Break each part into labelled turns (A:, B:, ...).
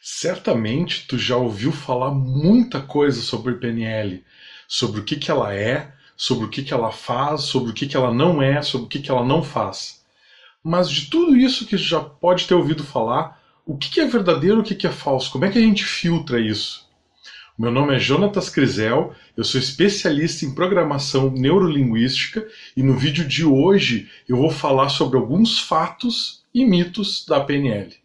A: Certamente tu já ouviu falar muita coisa sobre PNL, sobre o que que ela é, sobre o que que ela faz, sobre o que que ela não é, sobre o que que ela não faz. Mas de tudo isso que já pode ter ouvido falar, o que que é verdadeiro e o que que é falso? Como é que a gente filtra isso? Meu nome é Jonatas Crisel, eu sou especialista em programação neurolinguística e no vídeo de hoje eu vou falar sobre alguns fatos e mitos da PNL.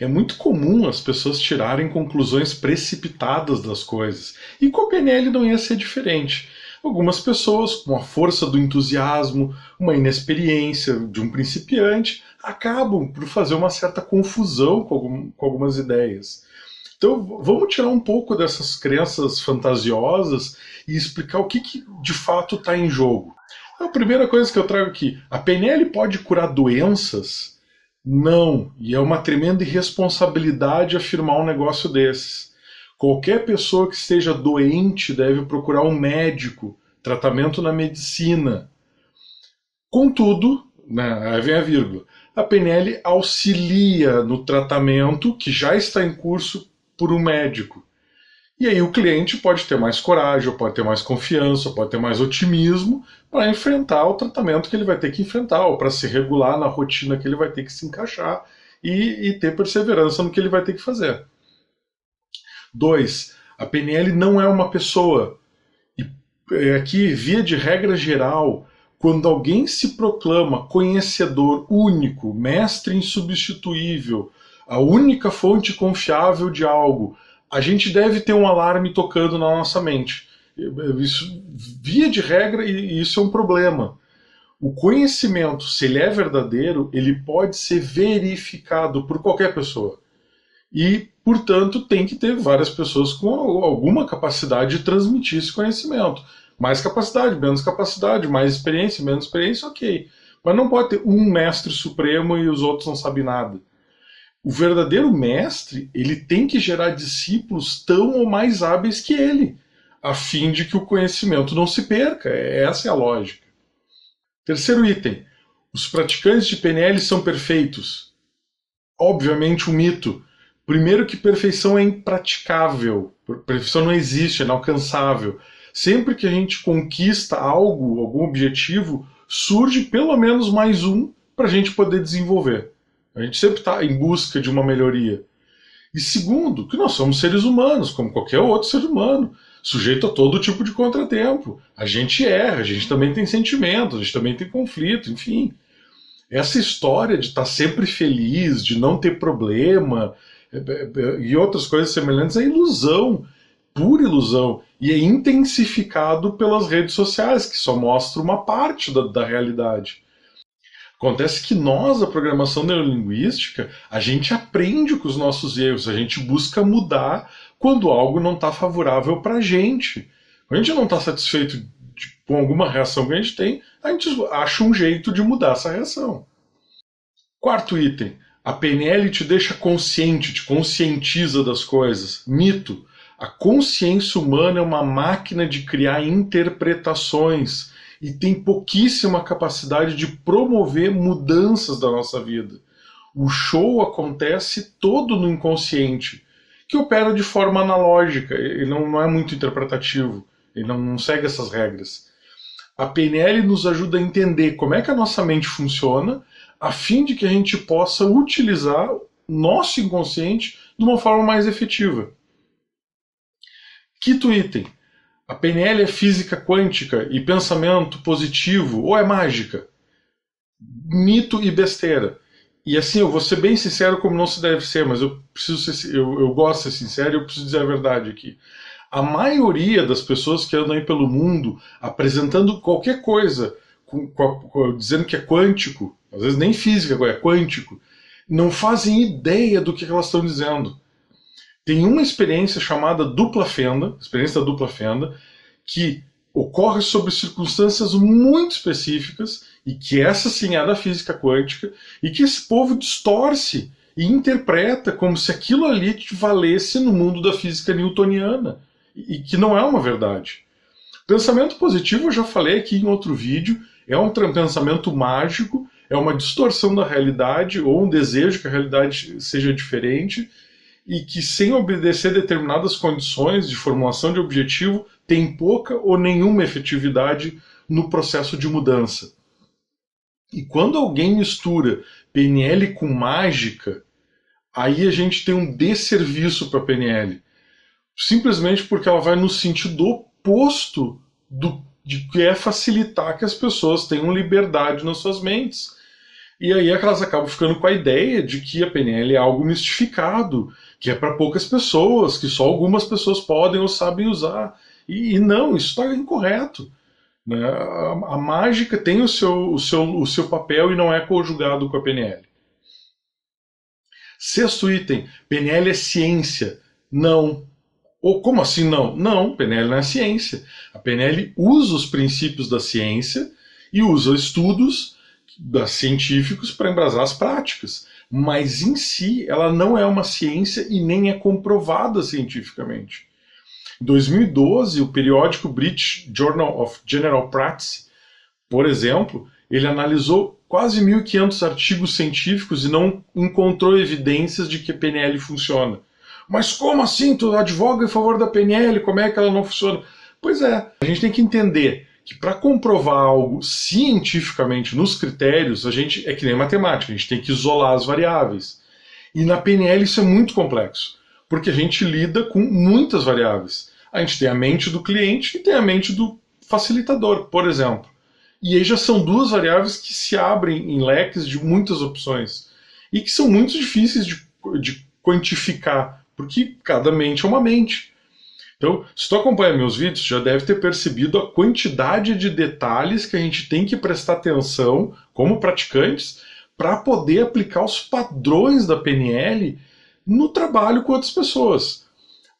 A: É muito comum as pessoas tirarem conclusões precipitadas das coisas, e com a PNL não ia ser diferente. Algumas pessoas, com a força do entusiasmo, uma inexperiência de um principiante, acabam por fazer uma certa confusão com algumas ideias. Então, vamos tirar um pouco dessas crenças fantasiosas e explicar o que de fato está em jogo. A primeira coisa que eu trago aqui, a PNL pode curar doenças? Não, e é uma tremenda irresponsabilidade afirmar um negócio desses. Qualquer pessoa que esteja doente deve procurar um médico, tratamento na medicina. Contudo, né, aí vem a vírgula, a PNL auxilia no tratamento que já está em curso por um médico. E aí o cliente pode ter mais coragem, pode ter mais confiança, pode ter mais otimismo para enfrentar o tratamento que ele vai ter que enfrentar, ou para se regular na rotina que ele vai ter que se encaixar e ter perseverança no que ele vai ter que fazer. 2. A PNL não é uma pessoa. E aqui, via de regra geral, quando alguém se proclama conhecedor único, mestre insubstituível, a única fonte confiável de algo, a gente deve ter um alarme tocando na nossa mente. Isso, via de regra, e isso é um problema. O conhecimento, se ele é verdadeiro, ele pode ser verificado por qualquer pessoa. E, portanto, tem que ter várias pessoas com alguma capacidade de transmitir esse conhecimento. Mais capacidade, menos capacidade, mais experiência, menos experiência, ok. Mas não pode ter um mestre supremo e os outros não sabem nada. O verdadeiro mestre, ele tem que gerar discípulos tão ou mais hábeis que ele, a fim de que o conhecimento não se perca. Essa é a lógica. Terceiro item. Os praticantes de PNL são perfeitos. Obviamente um mito. Primeiro que perfeição é impraticável. Perfeição não existe, é inalcançável. Sempre que a gente conquista algo, algum objetivo, surge pelo menos mais um para a gente poder desenvolver. A gente sempre está em busca de uma melhoria. E segundo, que nós somos seres humanos, como qualquer outro ser humano, sujeito a todo tipo de contratempo. A gente erra, a gente também tem sentimentos, a gente também tem conflito, enfim. Essa história de estar sempre feliz, de não ter problema e outras coisas semelhantes é ilusão, pura ilusão. E é intensificado pelas redes sociais, que só mostram uma parte da realidade. Acontece que nós, a programação neurolinguística, a gente aprende com os nossos erros, a gente busca mudar quando algo não está favorável para a gente. Quando a gente não está satisfeito com alguma reação que a gente acha um jeito de mudar essa reação. Quarto item, a PNL te deixa consciente, te conscientiza das coisas. Mito, a consciência humana é uma máquina de criar interpretações e tem pouquíssima capacidade de promover mudanças da nossa vida. O show acontece todo no inconsciente, que opera de forma analógica, ele não é muito interpretativo, ele não segue essas regras. A PNL nos ajuda a entender como é que a nossa mente funciona, a fim de que a gente possa utilizar nosso inconsciente de uma forma mais efetiva. Quinto item. A PNL é física quântica e pensamento positivo ou é mágica? Mito e besteira. E assim, eu vou ser bem sincero como não se deve ser, mas eu gosto de ser sincero e eu preciso dizer a verdade aqui. A maioria das pessoas que andam aí pelo mundo apresentando qualquer coisa, dizendo que é quântico, às vezes nem física, é quântico, não fazem ideia do que elas estão dizendo. Tem uma experiência chamada dupla fenda, experiência da dupla fenda, que ocorre sob circunstâncias muito específicas, e que essa sim é da física quântica, e que esse povo distorce e interpreta como se aquilo ali valesse no mundo da física newtoniana, e que não é uma verdade. Pensamento positivo, eu já falei aqui em outro vídeo, é um pensamento mágico, é uma distorção da realidade ou um desejo que a realidade seja diferente e que, sem obedecer determinadas condições de formulação de objetivo, tem pouca ou nenhuma efetividade no processo de mudança. E quando alguém mistura PNL com mágica, aí a gente tem um desserviço para a PNL. Simplesmente porque ela vai no sentido oposto de que é facilitar que as pessoas tenham liberdade nas suas mentes. E aí é que elas acabam ficando com a ideia de que a PNL é algo mistificado, que é para poucas pessoas, que só algumas pessoas podem ou sabem usar. E não, isso está incorreto. Né? A mágica tem o seu papel e não é conjugado com a PNL. Sexto item, PNL é ciência. Não. Ou como assim não? Não, PNL não é ciência. A PNL usa os princípios da ciência e usa estudos científicos para embasar as práticas. Mas em si, ela não é uma ciência e nem é comprovada cientificamente. Em 2012, o periódico British Journal of General Practice, por exemplo, ele analisou quase 1.500 artigos científicos e não encontrou evidências de que a PNL funciona. Mas como assim? Tu advoga em favor da PNL? Como é que ela não funciona? Pois é, a gente tem que entender que para comprovar algo cientificamente nos critérios, a gente é que nem matemática, a gente tem que isolar as variáveis. E na PNL isso é muito complexo, porque a gente lida com muitas variáveis. A gente tem a mente do cliente e tem a mente do facilitador, por exemplo. E aí já são duas variáveis que se abrem em leques de muitas opções e que são muito difíceis de quantificar, porque cada mente é uma mente. Então, se tu acompanha meus vídeos, já deve ter percebido a quantidade de detalhes que a gente tem que prestar atenção, como praticantes, para poder aplicar os padrões da PNL no trabalho com outras pessoas.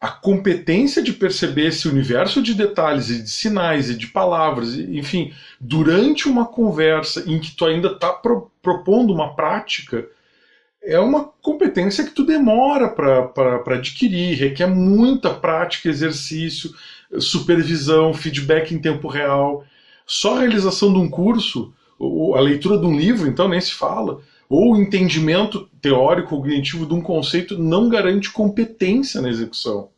A: A competência de perceber esse universo de detalhes e de sinais e de palavras, enfim, durante uma conversa em que tu ainda está propondo uma prática, é uma competência que tu demora para adquirir, requer muita prática, exercício, supervisão, feedback em tempo real. Só a realização de um curso, ou a leitura de um livro, então nem se fala, ou o entendimento teórico, cognitivo de um conceito não garante competência na execução.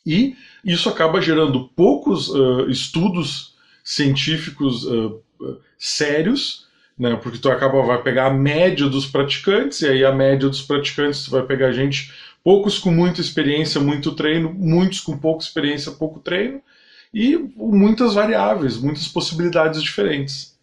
A: E isso acaba gerando poucos estudos científicos sérios, né, porque tu vai pegar a média dos praticantes, e aí a média dos praticantes tu vai pegar gente, poucos com muita experiência, muito treino, muitos com pouca experiência, pouco treino, e muitas variáveis, muitas possibilidades diferentes.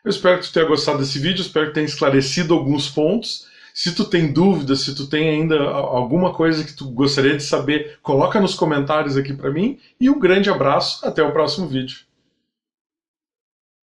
A: Eu espero que tu tenha gostado desse vídeo, espero que tenha esclarecido alguns pontos. Se tu tem dúvidas, se tu tem ainda alguma coisa que tu gostaria de saber, coloca nos comentários aqui para mim, e um grande abraço, até o próximo vídeo.